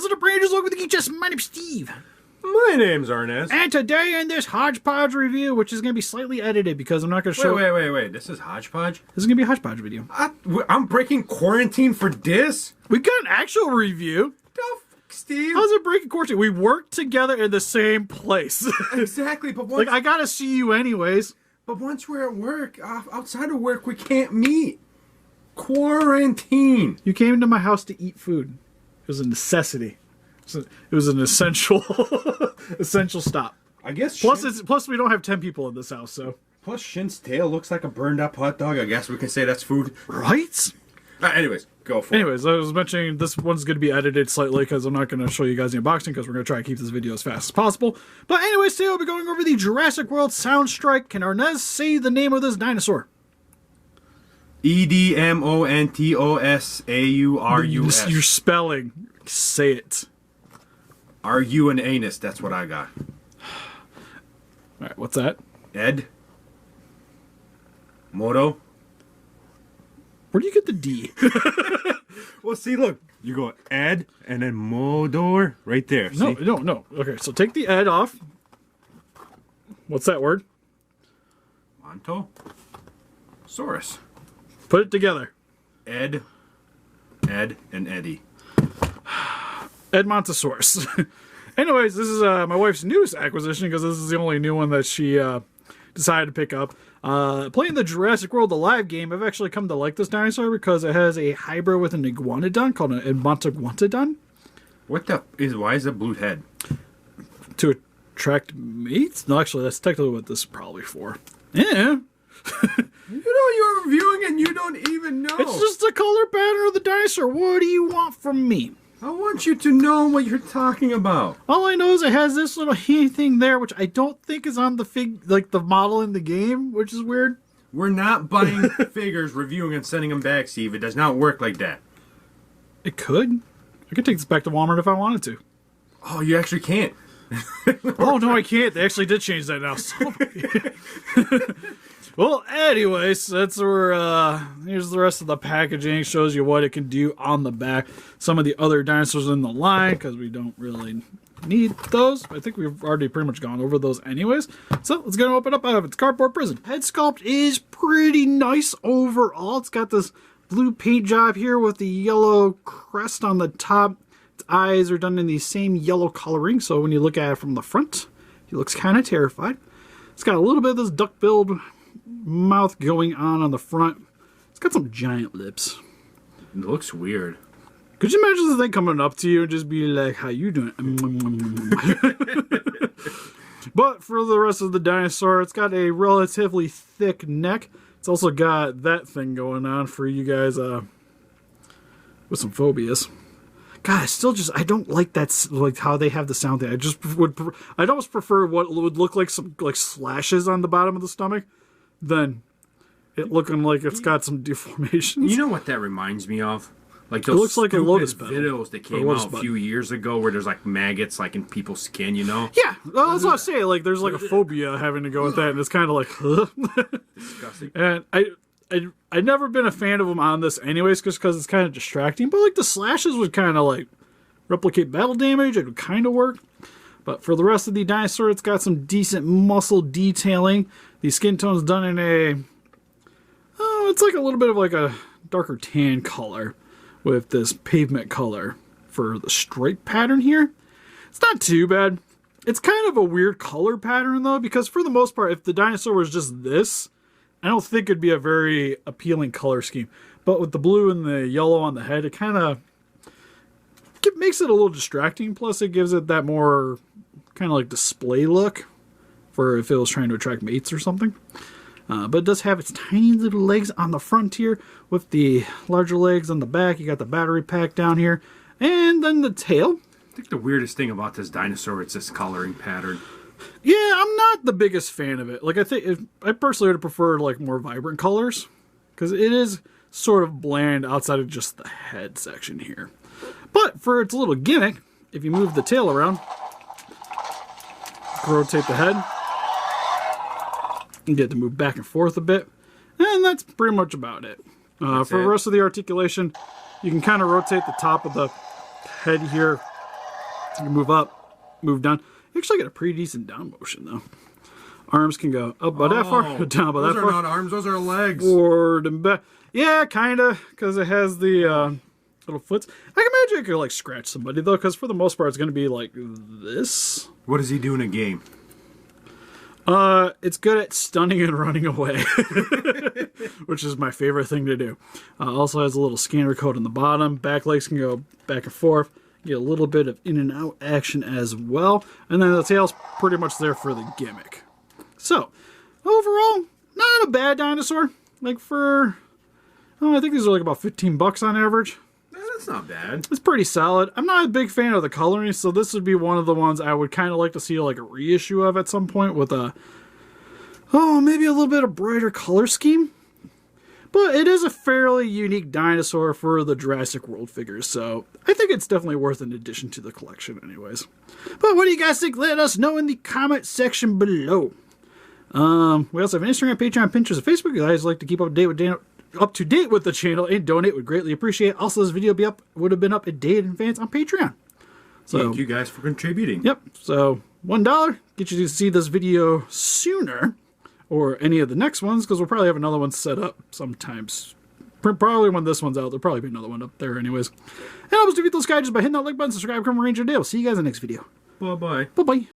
Listen to Rangers Look with the Geek Chest. My name's Steve. My name's Arnes. And today in this Hodge Podge review, which is going to be slightly edited because I'm not going to show... Wait. This is Hodge Podge? This is going to be a Hodge Podge video. I'm breaking quarantine for this? We got an actual review. The fuck, Steve? How's it breaking quarantine? We work together in the same place. Exactly, but once... Like, I got to see you anyways. But once we're at work, outside of work, we can't meet. Quarantine. You came to my house to eat food. It was a necessity. It was an essential essential stop. I guess. Plus we don't have 10 people in this house, so. Plus Shin's tail looks like a burned up hot dog. I guess we can say that's food. Right? Anyways, go for it. Anyways, I was mentioning this one's going to be edited slightly because I'm not going to show you guys the unboxing because we're going to try to keep this video as fast as possible. But anyways, today we'll be going over the Jurassic World Sound Strike. Can Arnes say the name of this dinosaur? Edmontosaurus. You're spelling. Say it. Are you an anus? That's what I got. Alright, what's that? Ed. Moto. Where do you get the D? Well, see, look. You go Ed and then Modor right there. See? No. Okay, so take the Ed off. What's that word? Montosaurus. Put it together. Ed, and Eddie. Edmontosaurus. Anyways, this is my wife's newest acquisition because this is the only new one that she decided to pick up. Playing the Jurassic World Alive game, I've actually come to like this dinosaur because it has a hybrid with an iguanodon called an Edmontosaurus. Why is it blue head? To attract mates? No, actually, that's technically what this is probably for. Yeah. You're reviewing and you don't even know. It's just the color pattern of the dinosaur. What do you want from me? I want you to know what you're talking about. All I know is it has this little thing there, which I don't think is on the the model in the game, which is weird. We're not buying figures, reviewing, and sending them back, Steve. It does not work like that. It could. I could take this back to Walmart if I wanted to. Oh, you actually can't. Oh, no, I can't. They actually did change that now. Well, anyways, that's where, here's the rest of the packaging. Shows you what it can do on the back. Some of the other dinosaurs in the line, because we don't really need those. I think we've already pretty much gone over those anyways. So, let's go open up out of its cardboard prison. Head sculpt is pretty nice overall. It's got this blue paint job here with the yellow crest on the top. Its eyes are done in the same yellow coloring, so when you look at it from the front, he looks kind of terrified. It's got a little bit of this duck-billed mouth going on the front. It's got some giant lips. It looks weird. Could you imagine the thing coming up to you and just be like, how you doing? But for the rest of the dinosaur, it's got a relatively thick neck. It's also got that thing going on for you guys with some phobias. God, I don't like that, like how they have the sound thing. I'd almost prefer what would look like some slashes on the bottom of the stomach than it looking like it's got some deformations. You know what that reminds me of? Like those, it looks like a lotus petal. Videos that came out a few years ago where there's like maggots like in people's skin, you know? Yeah, well, that's what I say. Like there's like a phobia having to go with that, and it's kind of like, disgusting. And I've never been a fan of them on this anyways, just because it's kind of distracting. But like the slashes would kind of like replicate battle damage. It would kind of work. But for the rest of the dinosaur, it's got some decent muscle detailing. The skin tone's done in it's like a little bit of like a darker tan color with this pavement color for the stripe pattern here. It's not too bad. It's kind of a weird color pattern though, because for the most part, if the dinosaur was just this, I don't think it'd be a very appealing color scheme. But with the blue and the yellow on the head, it kind of makes it a little distracting. Plus, it gives it that more kind of like display look for if it was trying to attract mates or something. But it does have its tiny little legs on the front here with the larger legs on the back. You got the battery pack down here. And then the tail. I think the weirdest thing about this dinosaur is this coloring pattern. Yeah, I'm not the biggest fan of it. Like I personally would prefer like more vibrant colors because it is sort of bland outside of just the head section here. But for its little gimmick, if you move the tail around, rotate the head, and get to move back and forth a bit, and that's pretty much about it. For the rest of the articulation, you can kind of rotate the top of the head here You can move up, move down. You actually get a pretty decent down motion, though. Arms can go up by that far, down by that far. Those are not arms, those are legs. Forward and back. Yeah, kind of, because it has the little foots. I can imagine it could, like, scratch somebody, though, because for the most part, it's going to be like this. What does he do in a game? It's good at stunning and running away, which is my favorite thing to do. Also has a little scanner code on the bottom. Back legs can go back and forth. Get a little bit of in and out action as well. And then the tail's pretty much there for the gimmick. So, overall, not a bad dinosaur. Like for, I think these are like about $15 on average. That's not bad. It's pretty solid. I'm not a big fan of the coloring, so this would be one of the ones I would kind of like to see like a reissue of at some point with a, maybe a little bit of brighter color scheme. But it is a fairly unique dinosaur for the Jurassic World figures, so I think it's definitely worth an addition to the collection anyways. But what do you guys think? Let us know in the comment section below. We also have an Instagram, Patreon, Pinterest, and Facebook. If you guys like to keep up to date with the channel and donate, would greatly appreciate it. Also, this video would have been up a day in advance on Patreon. So, thank you guys for contributing. Yep. So $1 get you to see this video sooner, or any of the next ones, because we'll probably have another one set up sometimes. Probably when this one's out, there'll probably be another one up there anyways. And I'll just defeat those guys just by hitting that like button, subscribe, come Ranger Day. We'll see you guys in the next video. Bye bye. Bye bye.